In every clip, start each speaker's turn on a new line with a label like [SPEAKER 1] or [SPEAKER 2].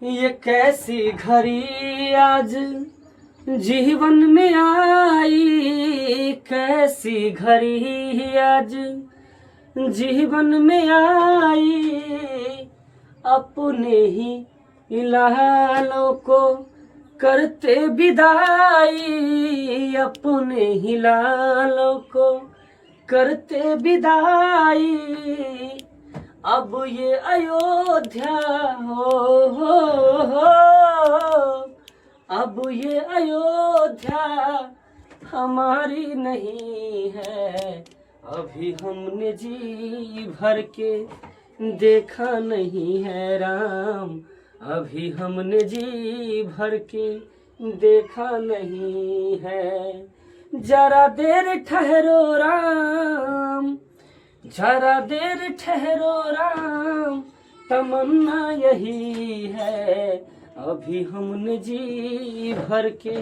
[SPEAKER 1] ये कैसी घड़ी आज जीवन में आई, कैसी घड़ी आज जीवन में आई। अपने ही लालों को करते विदाई, अपने ही लालों को करते विदाई। अब ये अयोध्या हो, अब ये अयोध्या हमारी नहीं है। अभी हमने जी भर के देखा नहीं है राम, अभी हमने जी भर के देखा नहीं है। जरा देर ठहरो राम, जरा देर ठहरो राम, तमन्ना यही है। अभी हमने जी भर के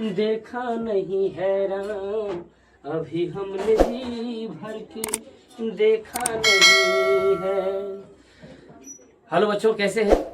[SPEAKER 1] देखा नहीं है राम, अभी हमने जी भर के देखा नहीं है। हेलो बच्चों, कैसे हैं?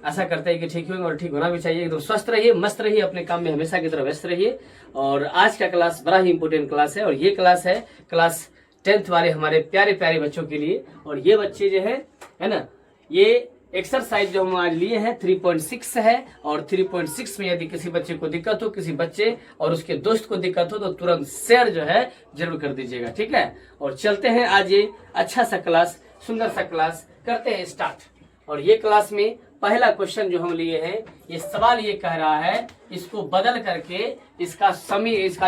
[SPEAKER 1] आशा करते हैं कि ठीक होंगे और ठीक होना भी चाहिए। एकदम स्वस्थ रहिए, मस्त रहिए, अपने काम में हमेशा की तरह व्यस्त रहिए। और आज का क्लास बड़ा ही इंपॉर्टेंट क्लास है और ये क्लास है क्लास 10th वाले हमारे प्यारे प्यारे बच्चों के लिए। और ये बच्चे जो है ना, ये एक्सरसाइज जो हम आज लिए हैं 3.6 है। और 3.6 में यदि किसी बच्चे को दिक्कत हो, किसी बच्चे और उसके दोस्त को दिक्कत हो, तो तुरंत शेयर जो है जरूर कर दीजिएगा, ठीक है। और चलते हैं आज ये अच्छा सा क्लास, सुंदर सा क्लास करते हैं स्टार्ट। और ये क्लास में पहला क्वेश्चन जो हम लिए हैं, ये सवाल ये कह रहा है, इसको बदल करके इसका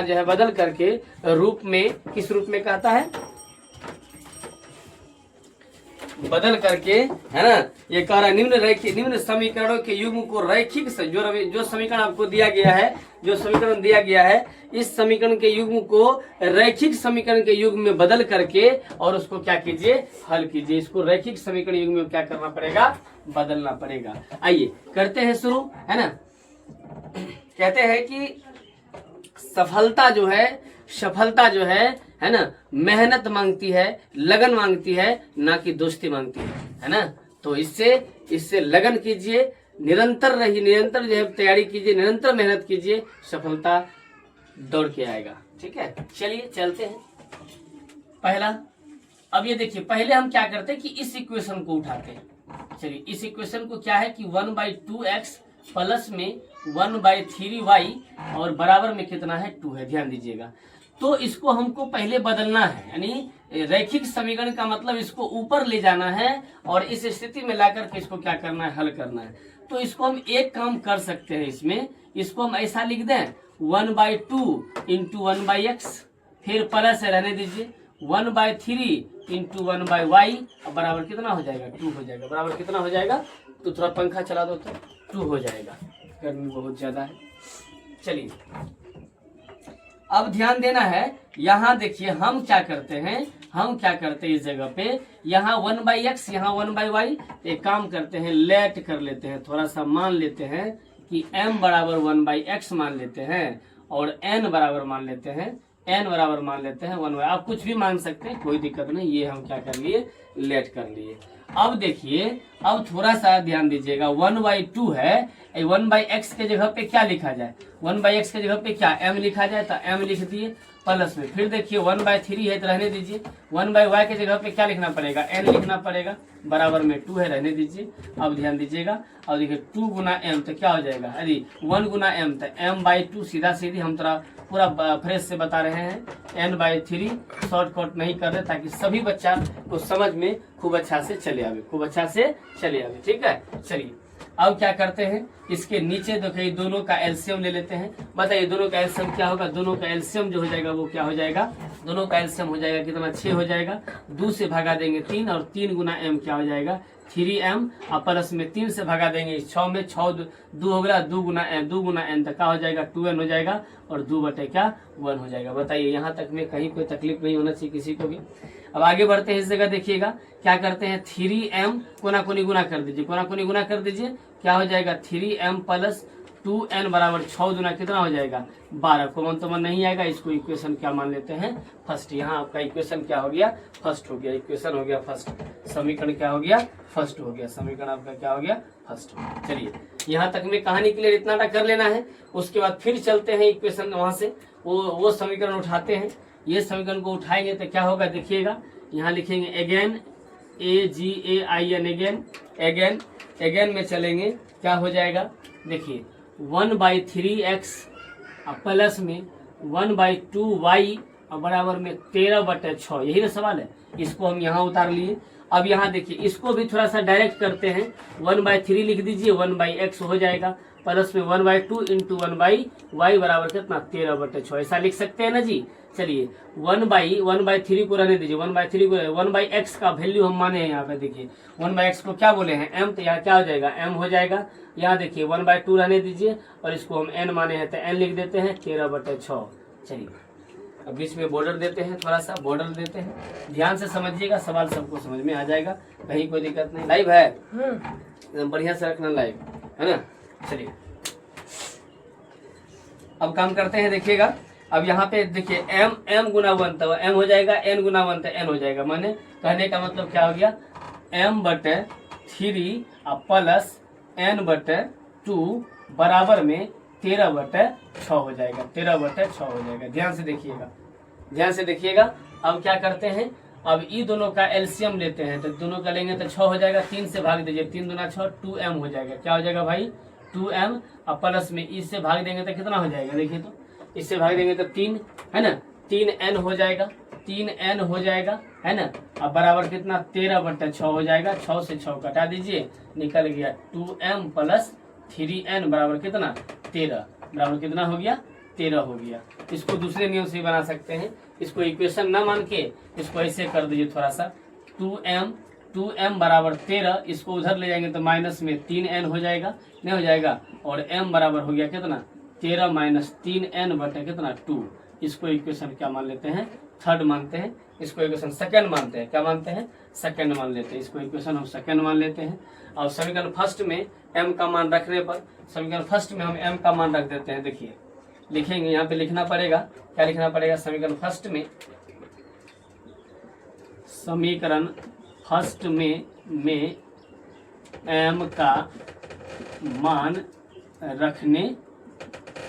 [SPEAKER 1] जो है बदल करके रूप में, किस रूप में कहता है, बदल करके, है ना। ये कह रहा है निम्न समीकरणों के युग्म को रैखिक से, जो समीकरण आपको दिया गया है, जो समीकरण दिया गया है, इस समीकरण के युग्म को रैखिक समीकरण के युग्म में बदल करके और उसको क्या कीजिए, हल कीजिए। इसको रैखिक समीकरण युग्म में क्या करना पड़ेगा, बदलना पड़ेगा। आइए करते हैं शुरू, है ना। कहते हैं कि सफलता जो है ना, मेहनत मांगती है, लगन मांगती है, ना कि दोस्ती मांगती है ना। तो इससे लगन कीजिए, निरंतर जो है तैयारी कीजिए, निरंतर मेहनत कीजिए, सफलता दौड़ के आएगा, ठीक है। चलिए चलते हैं पहला। अब ये देखिए, पहले हम क्या करते हैं कि इस इक्वेशन को उठाते हैं। चलिए, इस इक्वेशन को क्या है कि 1/2x प्लस में 1/3y और बराबर में कितना है, 2 है। ध्यान दीजिएगा। तो इसको हमको पहले बदलना है, यानी रैखिक समीकरण का मतलब इसको ऊपर ले जाना है और इस स्थिति में लाकर के इसको क्या करना है, हल करना है। तो इसको हम एक काम कर सकते हैं, इसको हम ऐसा लिख दें 1/2 इंटू 1/x, फिर प्लस है रहने दीजिए 1/3 इंटू 1/y बराबर कितना हो जाएगा, 2 हो जाएगा। बराबर कितना हो जाएगा, तो थोड़ा पंखा चला दो तो 2 हो जाएगा, गर्मी बहुत ज्यादा है। चलिए अब ध्यान देना है, यहाँ देखिए हम क्या करते हैं इस जगह पे, यहाँ 1/x, यहाँ 1/y। एक काम करते हैं, लेट कर लेते हैं, थोड़ा सा मान लेते हैं कि m बराबर 1/x मान लेते हैं और n बराबर मान लेते हैं, 1/। आप कुछ भी मान सकते हैं, कोई दिक्कत नहीं। ये हम क्या कर लिए, लेट कर लिए। अब देखिए, अब थोड़ा सा ध्यान दीजिएगा, 1/2 है, 1/x के जगह पे क्या लिखा जाए, 1/x के जगह पे क्या m लिखा जाए, तो m लिख दिए प्लस में। फिर देखिए 1/3 है तो रहने दीजिए, 1/y के जगह पे क्या लिखना पड़ेगा, n लिखना पड़ेगा, बराबर में 2 है, रहने दीजिए। अब ध्यान दीजिएगा, अब देखिए 2 गुना m तो क्या हो जाएगा, अरे 1 गुना m तो m/2, सीधा सीधी हम पूरा फ्रेश से बता रहे हैं, n/3 शॉर्टकट नहीं कर रहे, ताकि सभी बच्चा को समझ में खूब अच्छा से चले आवे, ठीक है। चलिए अब क्या करते हैं, इसके नीचे देखिए दोनों का एलसीएम ले लेते हैं। बताइए दोनों का एलसीएम क्या होगा, दोनों का एलसीएम जो हो जाएगा वो क्या हो जाएगा, दोनों का एलसीएम हो जाएगा कितना, 6 हो जाएगा। 2 से भगा देंगे 3 और 3 गुना m क्या हो जाएगा, 3m और प्लस में 3 से भगा देंगे 6 में, 6 2 हो गया, 2 गुना n तक क्या हो जाएगा, 2n हो जाएगा और 2/1 हो जाएगा। बताइए यहाँ तक में कहीं कोई तकलीफ नहीं होना चाहिए किसी को भी। अब आगे बढ़ते हैं, इस जगह देखिएगा क्या करते हैं, 3m कोना कोनी गुना कर दीजिए, क्या हो जाएगा 3m प्लस 2n बराबर 6 दूना कितना हो जाएगा 12। कॉमन तो नहीं आएगा, इसको इक्वेशन क्या मान लेते हैं फर्स्ट। यहाँ आपका इक्वेशन क्या हो गया फर्स्ट हो गया, इक्वेशन हो गया फर्स्ट, समीकरण क्या हो गया फर्स्ट हो गया, समीकरण आपका क्या हो गया फर्स्ट हो गया। चलिए यहाँ तक में कहानी क्लियर, इतना कर लेना है। उसके बाद फिर चलते हैं इक्वेशन, वहां से वो समीकरण उठाते हैं। ये समीकरण को उठाएंगे तो क्या होगा देखिएगा, यहाँ लिखेंगे अगेन AGAIN अगेन, अगेन में चलेंगे क्या हो जाएगा देखिए 1/3x प्लस में 1/2y और बराबर में 13/6, यही ना सवाल है। इसको हम यहाँ उतार लिए। अब यहाँ देखिए इसको भी थोड़ा सा डायरेक्ट करते हैं, 1/3 लिख दीजिए, 1/x हो जाएगा, प्लस में 1/2 इंटू 1/y बराबर कितना 13/6, ऐसा लिख सकते हैं ना जी। चलिए 1/3 को रहने दीजिए, 1/3 को 1/x का वैल्यू हम माने हैं यहाँ पे। देखिए 1/x को क्या बोले हैं m, तो यहाँ क्या हो जाएगा m हो जाएगा। यहाँ देखिए 1/2 रहने दीजिए और इसको हम n माने हैं तो n लिख देते हैं 13/6। चलिए अब बीच में बॉर्डर देते हैं, थोड़ा सा बॉर्डर देते हैं, ध्यान से समझिएगा, सवाल सबको समझ में आ जाएगा, कहीं कोई दिक्कत नहीं। लाइव है एकदम बढ़िया से रखना, लाइव है ना। चलिए अब काम करते हैं, देखिएगा। अब यहाँ पे देखिए m गुना 1 तो m हो जाएगा, n गुना 1 तो n हो जाएगा। माने कहने का मतलब क्या हो गया m/3 प्लस n/2 बराबर में 13/6 हो जाएगा, 13/6 हो जाएगा। ध्यान से देखिएगा, ध्यान से देखिएगा। अब क्या करते हैं, अब ई दोनों का एलसीएम लेते हैं, तो दोनों का लेंगे तो 6 हो जाएगा, 3 से भाग दीजिए, 3 दूना 6, 2m हो जाएगा। क्या हो जाएगा भाई 2m, और प्लस में ई से भाग देंगे तो कितना हो जाएगा देखिए, तो इससे भाग देंगे तो 3 है ना, 3n हो जाएगा, 3n हो जाएगा है ना। अब बराबर कितना 13/6 हो जाएगा, 6 से 6 कटा दीजिए, निकल गया 2m प्लस 3n बराबर कितना 13, बराबर कितना हो गया 13 हो गया। इसको दूसरे नियम से बना सकते हैं, इसको इक्वेशन ना मान के इसको ऐसे कर दीजिए थोड़ा सा, 2m बराबर 13, इसको उधर ले जाएंगे तो माइनस में 3n हो जाएगा, नहीं हो जाएगा, और m बराबर हो गया कितना 13 माइनस 3n बटे कितना 2। इसको इक्वेशन क्या मान लेते हैं थर्ड मानते हैं, इसको इक्वेशन सेकंड मानते हैं, क्या मानते हैं सेकंड मान लेते हैं, इसको इक्वेशन हम सेकंड मान लेते हैं। और समीकरण फर्स्ट में m का मान रखने पर, समीकरण फर्स्ट में हम m का मान रख देते हैं। देखिए लिखेंगे, यहाँ पे लिखना पड़ेगा, क्या लिखना पड़ेगा समीकरण फर्स्ट में, समीकरण फर्स्ट में m का मान रखने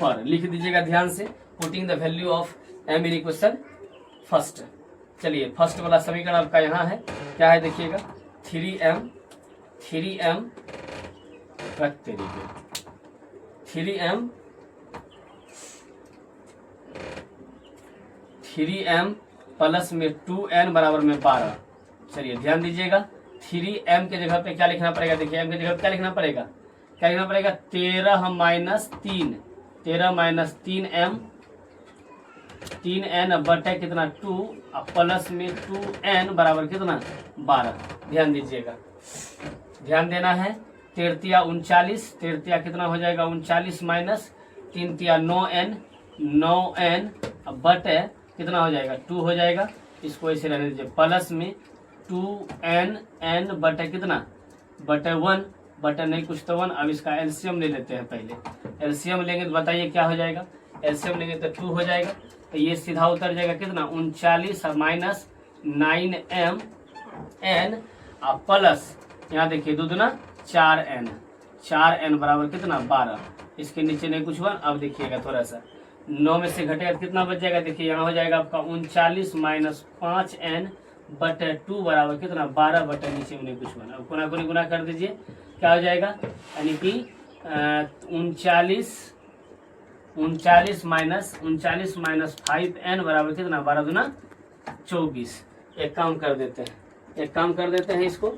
[SPEAKER 1] पर लिख दीजिएगा ध्यान से, putting the value of m in equation first. चलिए फर्स्ट वाला समीकरण आपका यहाँ है, क्या है देखिएगा 3m रखते रहिए, 3m प्लस में 2n बराबर में 12। चलिए ध्यान दीजिएगा, 3m के जगह पे क्या लिखना पड़ेगा, देखिए m के जगह पे क्या लिखना पड़ेगा, क्या लिखना पड़ेगा 13 माइनस 3, 13 माइनस 3m, 3n बटे कितना 2, प्लस में 2n बराबर कितना 12। ध्यान दीजिएगा, ध्यान देना है, 3 39 कितना हो जाएगा 39 माइनस 3 9n, 9n बटे कितना हो जाएगा 2 हो जाएगा। इसको ऐसे रहने दीजिए, प्लस में 2n बटे कितना बटे 1, बटे नहीं कुछ तो 1। अब इसका एलसीएम ले लेते हैं, पहले एलसीएम लेंगे तो बताइए क्या हो जाएगा, एलसीएम लेंगे तो 2 हो जाएगा, तो ये सीधा उतर जाएगा कितना 39 माइनस 9m n प्लस यहाँ देखिए 2 दूना 4n, 4n बराबर कितना 12, इसके नीचे नहीं कुछ 1। अब देखिएगा थोड़ा सा 9 में से घटेगा तो कितना बच जाएगा, देखिए यहाँ हो जाएगा आपका 39 माइनस 5n बटे 2 बराबर कितना 12 बटे नीचे में नहीं कुछ 1। अब गुना गुनी गुना कर दीजिए, क्या हो जाएगा यानी कि 39 माइनस 5n बराबर कितना 12 दूना 24। एक काम कर देते हैं, इसको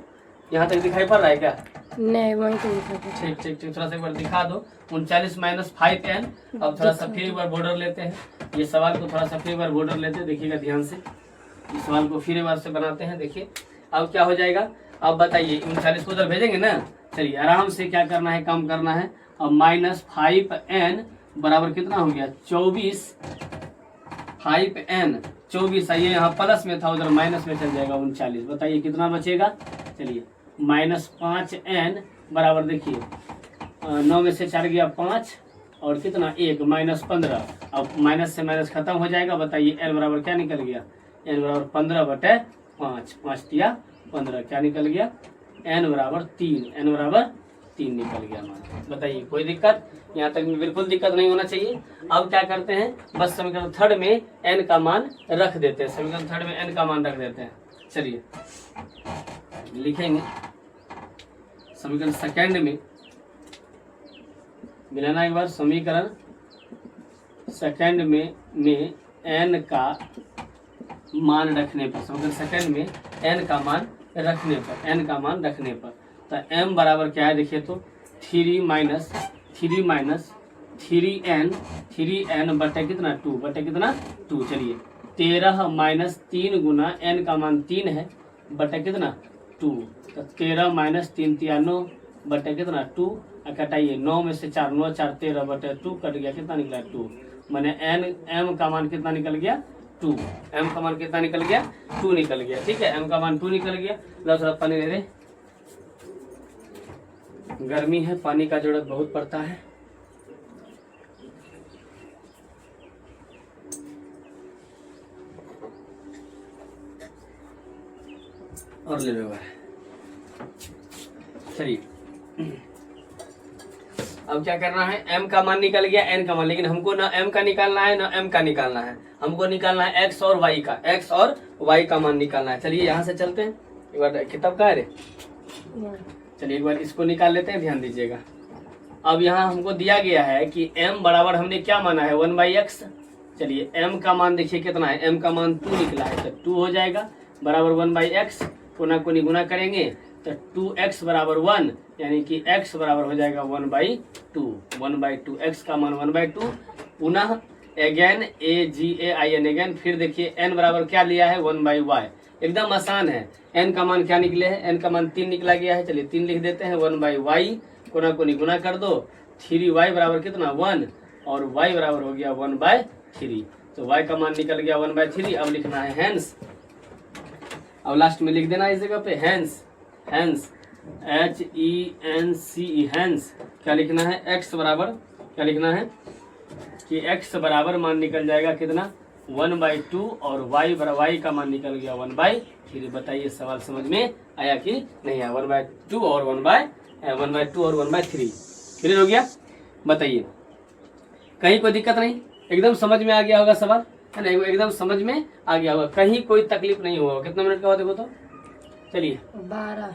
[SPEAKER 1] यहाँ तक दिखाई पड़ रहा है क्या,
[SPEAKER 2] नहीं वहीं तो
[SPEAKER 1] ठीक थोड़ा सा एक बार दिखा दो, 39 माइनस 5n। अब थोड़ा सा फिर एक बार बॉर्डर लेते हैं, ये सवाल को थोड़ा सा फिर एक बार बॉर्डर लेते हैं, देखिएगा ध्यान से, इस सवाल को फिर एक बार से बनाते हैं। देखिए अब क्या हो जाएगा, अब बताइए 39 को उधर भेजेंगे ना, चलिए आराम से क्या करना है, काम करना है। अब माइनस 5n बराबर कितना हो गया 24, 5n 24, आइए यहाँ प्लस में था उधर माइनस में चल जाएगा 39, बताइए कितना बचेगा। चलिए माइनस 5n बराबर देखिए 9 में से 4 गया 5, और कितना 1 माइनस 15। अब माइनस से माइनस खत्म हो जाएगा। बताइए n बराबर क्या निकल गया, n बराबर 15/5, 5 तिया 15, क्या निकल गया, n बराबर 3, n बराबर 3 निकल गया मान। बताइए कोई दिक्कत, यहाँ तक में बिल्कुल दिक्कत नहीं होना चाहिए। अब क्या करते हैं, बस समीकरण थर्ड में n का मान रख देते हैं, समीकरण थर्ड में n का मान रख देते हैं। चलिए लिखेंगे समीकरण सेकंड में, मिलाना एक बार, समीकरण सेकंड में n का मान रखने पर, समीकरण सेकंड में n का मान रखने पर, n का मान रखने पर, तो m बराबर क्या है देखिए तो 3 माइनस 3n बटे कितना 2, बटे कितना 2। चलिए 13 माइनस 3 गुना n का मान 3 है बटे कितना 2, तो 13 माइनस 3 तिया 9 बटे कितना 2, कटाइए 9 में से 4, 9 4 13 बटे 2 कट गया, कितना निकला 2, मैंने m का मान कितना निकल गया 2, m का मान कितना निकल गया 2 निकल गया। ठीक है, m का मान 2 निकल गया। लो थोड़ा पानी दे दे, गर्मी है, पानी का जरूरत बहुत पड़ता है। और ले लो। चलिए अब क्या करना है, m का मान निकल गया, n का मान, लेकिन हमको ना m का निकालना है ना m का निकालना है, हमको निकालना है x और y का, x और y का मान निकालना है। चलिए यहाँ से चलते हैं, एक बार किताब का है रे, चलिए एक बार इसको निकाल लेते हैं, ध्यान दीजिएगा। अब यहाँ हमको दिया गया है कि m बराबर हमने क्या माना है 1/x। चलिए m का मान देखिए कितना है, m का मान 2 निकला है, तो 2 हो जाएगा बराबर 1/x, कोना कोनी गुना करेंगे तो 2x बराबर 1, यानी कि x बराबर हो जाएगा 1/2, x का मान 1/2। पुनः अगेन AGAIN अगेन, फिर देखिए n बराबर क्या लिया है 1/y, एकदम आसान है। n का मान क्या निकले है, n का मान 3 निकला गया है, चलिए 3 लिख देते हैं, 1/y, कोना कोनी गुना कर दो, 3y बराबर कितना 1 और y बराबर हो गया 1/3, तो y का मान निकल गया 1/3। अब लिखना है हैंस, अब लास्ट में लिख देना इस जगह पे हैंस, हैंस HENCE हैंस, क्या लिखना है x बराबर, क्या लिखना है कि x बराबर मान निकल जाएगा कितना 1/2 और y का मान निकल गया 1/3। बताइए सवाल समझ में आया कि नहीं आया, 1/2 और 1/3 क्लियर हो गया। बताइए कहीं कोई दिक्कत नहीं, एकदम समझ में आ गया होगा सवाल, है ना, एकदम समझ में आ गया होगा, कहीं कोई तकलीफ नहीं हुआ। कितना मिनट का हुआ देखो तो, चलिए 12।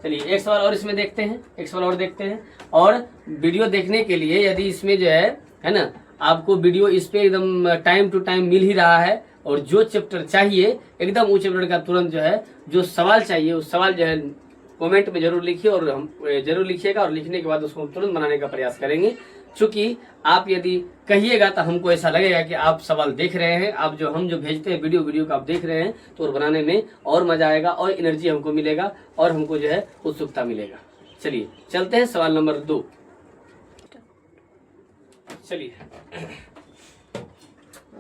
[SPEAKER 1] चलिए एक सवाल और इसमें देखते हैं, एक सवाल और देखते हैं। और वीडियो देखने के लिए यदि इसमें जो है ना, आपको वीडियो इस पे एकदम टाइम टू टाइम मिल ही रहा है, और जो चैप्टर चाहिए एकदम वो चैप्टर का तुरंत जो है, जो सवाल चाहिए उस सवाल जो है कमेंट में जरूर लिखिए, और हम जरूर लिखिएगा, और लिखने के बाद उसको तुरंत बनाने का प्रयास करेंगे। चूंकि आप यदि कहिएगा तो हमको ऐसा लगेगा कि आप सवाल देख रहे हैं, आप जो हम जो भेजते हैं वीडियो को आप देख रहे हैं, तो और बनाने में और मजा आएगा, और एनर्जी हमको मिलेगा, और हमको जो है उत्सुकता मिलेगा। चलिए चलते हैं सवाल नंबर 2। चलिए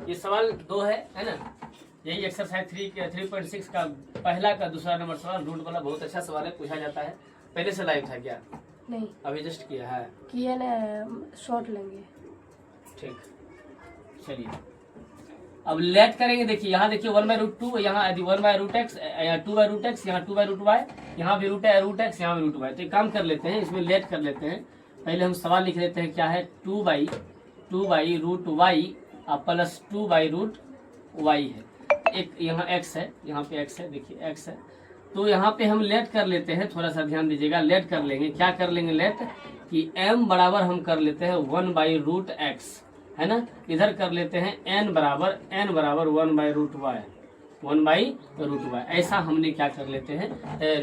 [SPEAKER 1] ये सवाल 2 है ना, यही एक्सरसाइज 3.6 का पहला का दूसरा नंबर सवाल, रूट वाला बहुत अच्छा सवाल है, पूछा जाता है। पहले से लाइव था क्या?
[SPEAKER 2] नहीं,
[SPEAKER 1] अभी जस्ट किया है,
[SPEAKER 2] किया ना, शॉर्ट लेंगे।
[SPEAKER 1] ठीक, चलिए अब लेट करेंगे। देखिए यहाँ देखिए 1/√2, यहाँ 1/√x, 2/√x, यहाँ 2/√y, यहाँ भी रूट है √x, यहाँ भी √y। तो एक काम कर लेते हैं, इसमें लेट कर लेते हैं। पहले हम सवाल लिख लेते हैं, क्या है 2/√y प्लस 2/√y है। एक यहाँ x है, यहाँ पे x है, देखिए x है, तो यहाँ पे हम लेट कर लेते हैं, थोड़ा सा ध्यान दीजिएगा। लेट कर लेंगे, क्या कर लेंगे लेट, कि m बराबर हम कर लेते हैं 1/√x, है ना, इधर कर लेते हैं n बराबर 1/√y, 1/√y, ऐसा हमने क्या कर लेते हैं,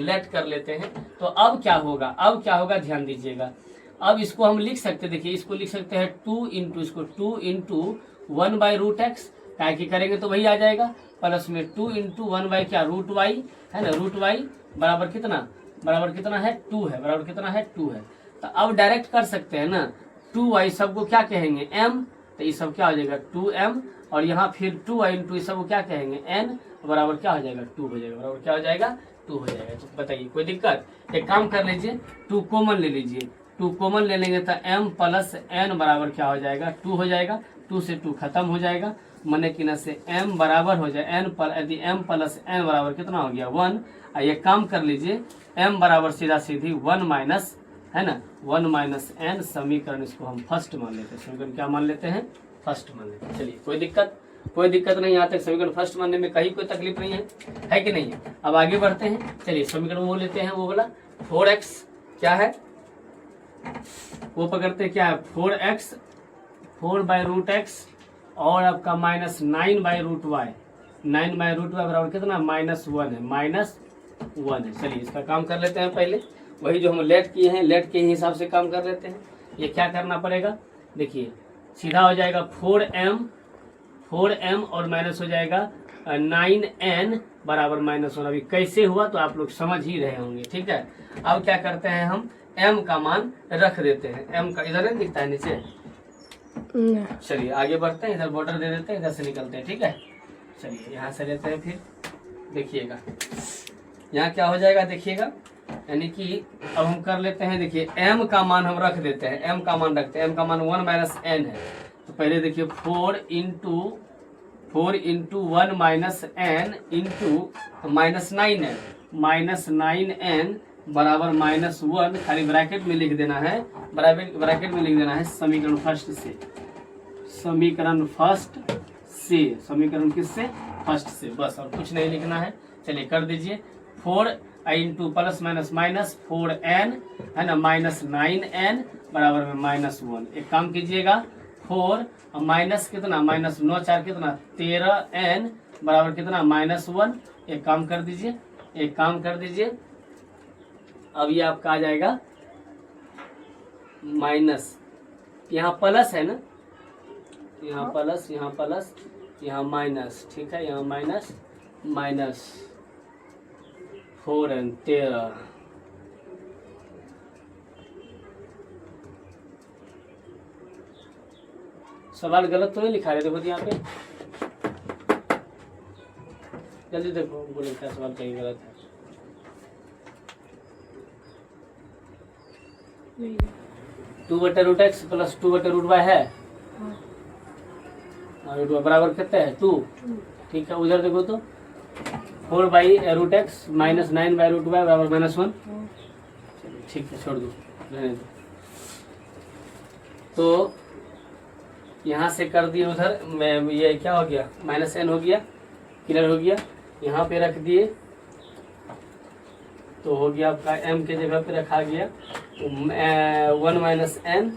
[SPEAKER 1] लेट कर लेते हैं। तो अब क्या होगा, अब क्या होगा ध्यान दीजिएगा। अब इसको हम लिख सकते, देखिए इसको लिख सकते हैं 2 इंटू 1/√x, क्या की करेंगे तो वही आ जाएगा, प्लस में 2 इंटू 1 क्या √y, है ना, √y बराबर कितना, बराबर कितना है 2 है, बराबर कितना है 2 है। तो अब डायरेक्ट कर सकते हैं ना, 2y सबको क्या कहेंगे m, तो ये सब क्या हो जाएगा 2m, और यहाँ फिर 2y इंटू ये सब क्या कहेंगे n, बराबर क्या हो जाएगा 2 हो जाएगा, बराबर क्या हो जाएगा 2 हो जाएगा। तो बताइए कोई दिक्कत, एक काम कर लीजिए 2 कॉमन ले लीजिए, 2 कॉमन ले लेंगे तो m प्लस n बराबर क्या हो जाएगा 2 हो जाएगा। 2 से 2 खत्म हो जाएगा, मने कि न से m बराबर हो जाए n पर, यदि m प्लस n बराबर कितना हो गया 1। ये काम कर लीजिए, m बराबर सीधा सीधी 1 माइनस, है ना, 1 माइनस n समीकरण, इसको हम फर्स्ट मान लेते हैं। समीकरण क्या मान लेते हैं, फर्स्ट मान लेते हैं। चलिए कोई दिक्कत नहीं, यहाँ तक समीकरण फर्स्ट मानने में कहीं कोई तकलीफ नहीं है कि नहीं है। अब आगे बढ़ते हैं। चलिए समीकरण वो लेते हैं, वो बोला 4x क्या है, वो पकड़ते हैं क्या है 4x 4/√x और आपका माइनस 9/√y। 9/√y बराबर कितना -1 है, -1 है। चलिए इसका काम कर लेते हैं। पहले वही जो हम लेट किए हैं, लेट के हिसाब से काम कर लेते हैं। ये क्या करना पड़ेगा, देखिए सीधा हो जाएगा 4m और माइनस हो जाएगा 9n बराबर -1। अभी कैसे हुआ तो आप लोग समझ ही रहे होंगे, ठीक है। अब क्या करते हैं, हम m का मान रख देते हैं। m का इधर नहीं दिखता है नीचे, चलिए आगे बढ़ते हैं। इधर बॉर्डर दे देते हैं, इधर से निकलते हैं, ठीक है। चलिए यहाँ से लेते हैं, फिर देखिएगा यहाँ क्या हो जाएगा, देखिएगा यानी कि अब हम कर लेते हैं। देखिए m का मान हम रख देते हैं, m का मान रखते हैं। m का मान 1 माइनस n है, तो पहले देखिए 4 into 1 minus n into minus 9n, -9n बराबर -1। खाली ब्रैकेट में लिख देना है, ब्रैकेट में लिख देना है समीकरण फर्स्ट से, समीकरण किससे, फर्स्ट से, बस और कुछ नहीं लिखना है। चलिए कर दीजिए, 4 into plus minus minus 4n है ना, -9n बराबर में -1। एक काम कीजिएगा, 4 और माइनस कितना, माइनस 9 4 कितना 13n बराबर कितना -1। एक काम कर दीजिए, अब ये आपका आ जाएगा माइनस, यहाँ प्लस है ना, यहाँ प्लस, यहाँ माइनस, ठीक है, यहाँ माइनस 4n 13। सवाल गलत तो नहीं लिखा है, देखो यहाँ पे जल्दी देखो, बोले क्या सवाल कहीं गलत है। 2/√x प्लस 2/√y है, और बराबर कितना है 2, ठीक है। उधर देखो तो 4/√x माइनस 9/√y बराबर -1। ठीक है, छोड़ दो, रहने दो। तो यहाँ से कर दिए उधर में, ये क्या हो गया -n हो गया, क्लियर हो गया। यहाँ पे रख दिए तो हो गया आपका m के जगह पे रखा गया 1 माइनस n,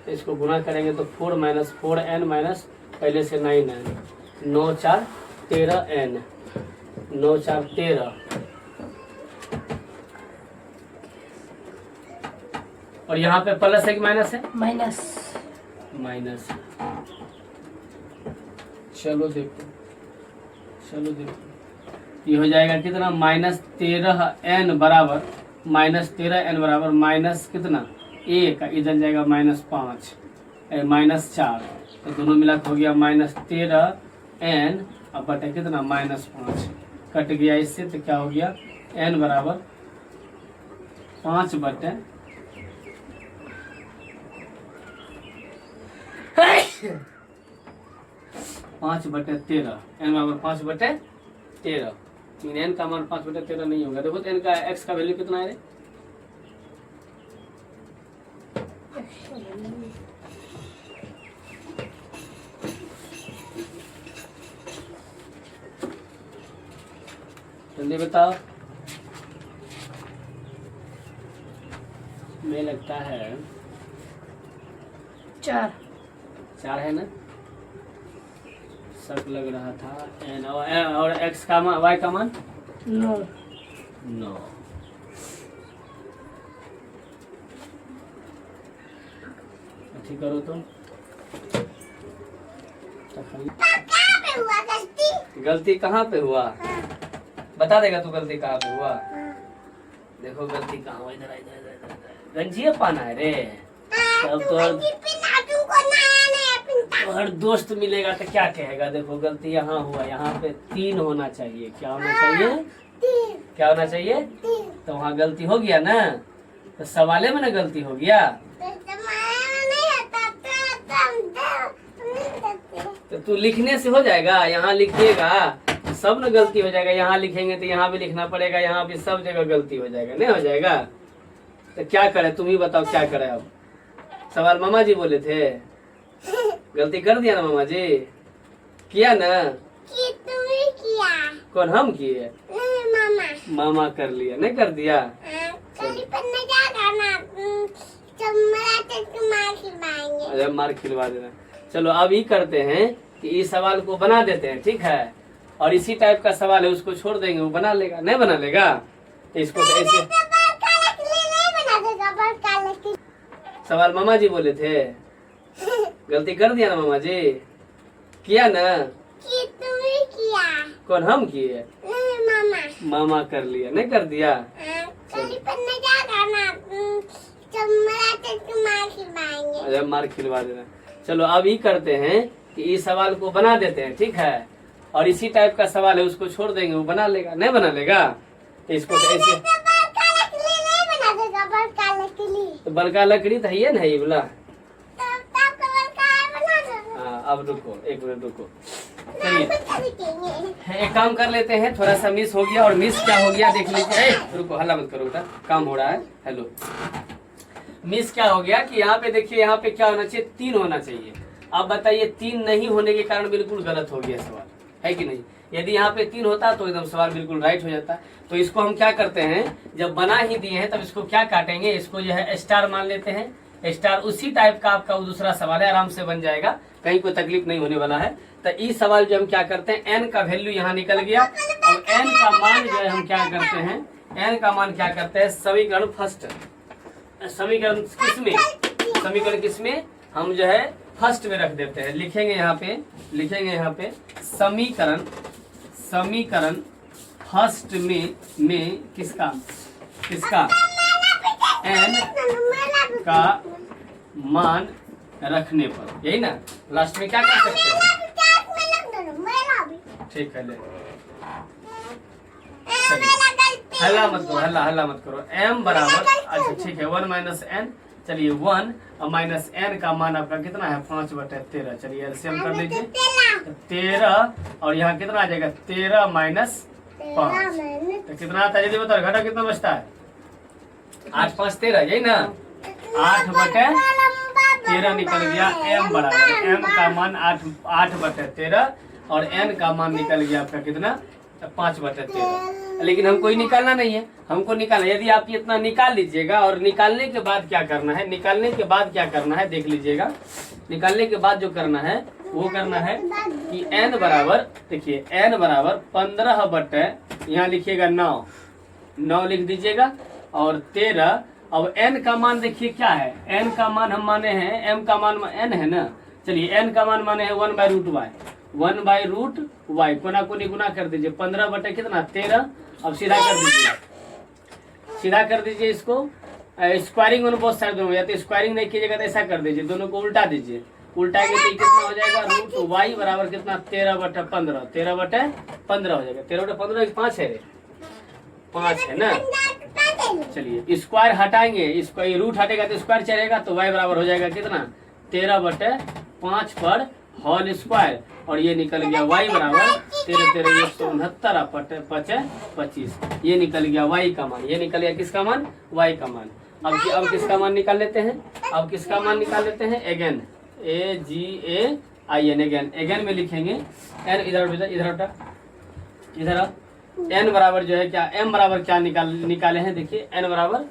[SPEAKER 1] इसको गुना करेंगे तो 4 माइनस 4n माइनस पहले से 9n, 9 4 13n, 9 4 13। और यहाँ पे प्लस है कि माइनस है, माइनस। चलो देखो ये हो जाएगा कितना, -13n बराबर माइनस कितना 1, इधर जाएगा -5 -4, तो दोनों मिला हो गया -13n अब बटे कितना -5, कट गया इससे, तो क्या हो गया n बराबर 5/13 n बराबर 5/13। n का मान 5/13 नहीं होगा। देखो तो n का x का वैल्यू कितना है, जल्दी बताओ। मुझे लगता है 4 है ना, शक लग रहा था। n और x का मान, y का मान 9। ठीक करो तुम, गलती कहाँ पे हुआ, बता देगा तू गलती कहाँ पे हुआ। देखो गलती कहाँ हुआ, इधर गंजिया पाना है रे, तब तो हर दोस्त मिलेगा तो क्या कहेगा। देखो गलती यहाँ हुआ, यहाँ पे 3 होना चाहिए। क्या होना चाहिए, क्या होना चाहिए, तो वहाँ गलती हो गया ना, तो सवाले में ना गलती हो गया। तो तू लिखने से हो जाएगा? यहाँ लिखिएगा सब न गलती हो जाएगा, यहाँ लिखेंगे तो यहाँ भी लिखना पड़ेगा, यहाँ भी सब जगह गलती हो जाएगा, नहीं हो जाएगा? तो क्या करे, तुम ही बताओ क्या करे। अब सवाल मामा जी बोले थे, गलती कर दिया ना मामा जी? किया ना?
[SPEAKER 3] तुम्हें किया।
[SPEAKER 1] कौन, हम किए?
[SPEAKER 3] मामा।
[SPEAKER 1] मामा कर लिया, नहीं कर दिया? अरे मार खिलवा देना। चलो अब ही करते हैं कि इस सवाल को बना देते हैं, ठीक है? और इसी टाइप का सवाल है, उसको छोड़ देंगे, वो बना लेगा, नहीं बना लेगा? तो इसको तो ऐसे सवाल मामा जी बोले थे, गलती कर दिया ना मामा जी? किया ना?
[SPEAKER 3] तुम्हें किया।
[SPEAKER 1] कौन, हम किए?
[SPEAKER 3] मामा।
[SPEAKER 1] मामा कर लिया, नहीं कर दिया? अरे मार खिलवा देना। चलो अब ही करते हैं कि इस सवाल को बना देते हैं, ठीक है? और इसी टाइप का सवाल है, उसको छोड़ देंगे, वो बना लेगा, नहीं बना लेगा? तो इसको तो ऐसे तो बलका लकड़ी तो है ना, ये बोला। हाँ अब रुको, एक मिनट रुको। चलिए एक काम कर लेते हैं, थोड़ा सा मिस हो गया, और मिस क्या हो गया देख लीजिए। रुको, हल्ला मत करो बेटा, काम हो रहा है। हेलो, मिस क्या हो गया कि यहाँ पे देखिए, यहाँ पे क्या होना चाहिए? 3 होना चाहिए। अब बताइए 3 नहीं होने के कारण बिल्कुल गलत हो गया सवाल, है कि नहीं? यदि यहाँ पे 3 होता तो एकदम सवाल बिल्कुल राइट हो जाता। तो इसको हम क्या करते हैं, जब बना ही दिए हैं तब इसको क्या काटेंगे, इसको जो है स्टार मान लेते हैं। स्टार उसी टाइप का आपका वो दूसरा सवाल है, आराम से बन जाएगा, कहीं कोई तकलीफ नहीं होने वाला है। तो इस सवाल जो हम क्या करते हैं, एन का वैल्यू यहाँ निकल गया, और एन का मान जो है हम क्या करते हैं, एन का मान क्या करते हैं, समीकरण फर्स्ट, समीकरण किसमें हम जो है फर्स्ट में रख देते हैं। लिखेंगे यहाँ पे समीकरण फर्स्ट में किसका एन का मान रखने पर, यही ना? लास्ट में क्या कर सकते हैं? ठीक है, ले हल्ला मत करो। m बराबर, अच्छा ठीक है, 1 माइनस एन। चलिए 1 और माइनस एन का मान आपका कितना है? 5/13। चलिए एलसीएम कर लीजिए, 13, और यहाँ कितना आ जाएगा? 13 माइनस 5, तो कितना आता है? जल्दी बताओ, घटा कितना बचता है? 8 5 13, यही ना? 8/13 निकल गया। m बराबर, m का मान 8/13, और n का मान निकल गया आपका कितना? 5/13। लेकिन हमको ही निकालना नहीं है, हमको निकालना, यदि आप इतना निकाल लीजिएगा, और निकालने के बाद क्या करना है, देख लीजिएगा। निकालने के बाद जो करना है वो करना है कि n बराबर, देखिए n बराबर 15 यहाँ लिखिएगा 9 लिख दीजिएगा, और 13। अब n का मान देखिए क्या है, n का मान हम माने हैं, m का मान n है ना? चलिए n का मान माने हैं 1/√y, 1/√y, कोना कोनी गुना कर दीजिए, 15 कितना? 13। अब सीधा कर दीजिए इसको, स्क्वायरिंग ऑन बोथ साइड दोनों, या तो स्क्वायरिंग नहीं कीजिएगा तो ऐसा कर दीजिए, दोनों को उल्टा दीजिए, उल्टाएंगे तो कितना हो जाएगा? √y बराबर कितना? 13/15, 13/15 हो जाएगा। 13/15 5 है रे, 5 है ना? चलिए स्क्वायर हटाएंगे, इसको रूट हटेगा तो स्क्वायर चलेगा, तो y बराबर हो जाएगा कितना? 13/5 पर होल स्क्वायर, और ये निकल गया y बराबर 13 169 25, ये निकल गया y का मान, ये निकल गया किसका मान? y का मान। अब किसका मान निकाल लेते हैं? अगेन AGAIN, अगेन में लिखेंगे n, इधर n बराबर जो है क्या, m बराबर क्या निकाले हैं? देखिए n बराबर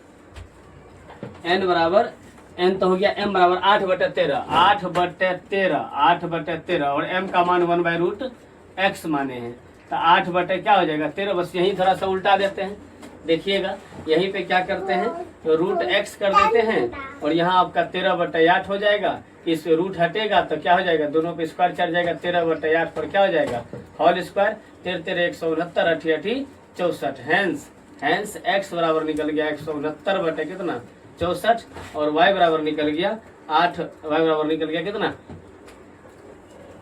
[SPEAKER 1] n तो हो गया m बराबर 8/13, और m का मान 1/√x माने हैं, तो 8 क्या हो जाएगा? 13। बस यही थोड़ा सा उल्टा देते हैं, देखिएगा यहीं पे क्या करते हैं, तो √x कर देते हैं, और यहाँ आपका 13/8 हो जाएगा। इस रूट हटेगा तो क्या हो जाएगा? दोनों पे स्क्वायर चढ़ जाएगा, 13/8 पर क्या हो जाएगा? होल स्क्वायर, 13 169 8 64, हैंस x बराबर निकल गया 169 कितना? 64, और y बराबर निकल गया 8, y बराबर निकल गया कितना?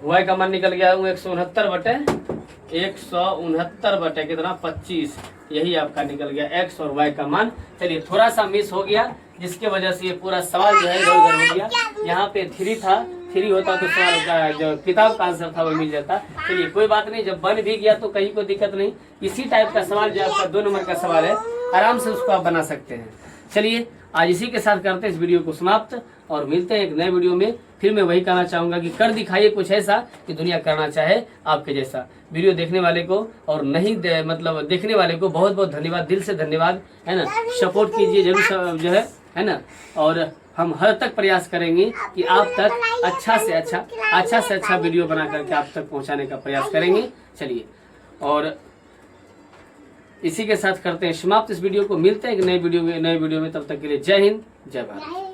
[SPEAKER 1] y का मान निकल गया 169 कितना? 25, यही आपका निकल गया x और y का मान। चलिए थोड़ा सा मिस हो गया, जिसके वजह से ये पूरा सवाल जो है इधर उधर हो गया। यहाँ पे 3 था, फ्री होता तो सवाल का जो किताब का आंसर था वो मिल जाता। चलिए कोई बात नहीं, जब बन भी गया तो कहीं कोई दिक्कत नहीं। इसी टाइप का सवाल जो आपका 2 नंबर का सवाल है, आराम से उसको आप बना सकते हैं। चलिए आज इसी के साथ करते हैं इस वीडियो को समाप्त और मिलते हैं एक नए वीडियो में। फिर मैं वही कहना चाहूंगा कि कर दिखाइए कुछ ऐसा कि दुनिया करना चाहे आपके जैसा। वीडियो देखने वाले को और नहीं मतलब देखने वाले को बहुत बहुत धन्यवाद, दिल से धन्यवाद, है ना। सपोर्ट कीजिए जरूर जो है ना। और हम हर तक प्रयास करेंगे कि आप तक अच्छा से अच्छा वीडियो बना करके आप तक पहुंचाने का प्रयास करेंगे। चलिए और इसी के साथ करते हैं समाप्त इस वीडियो को। मिलते हैं एक नए वीडियो में। तब तक के लिए जय हिंद, जय भारत।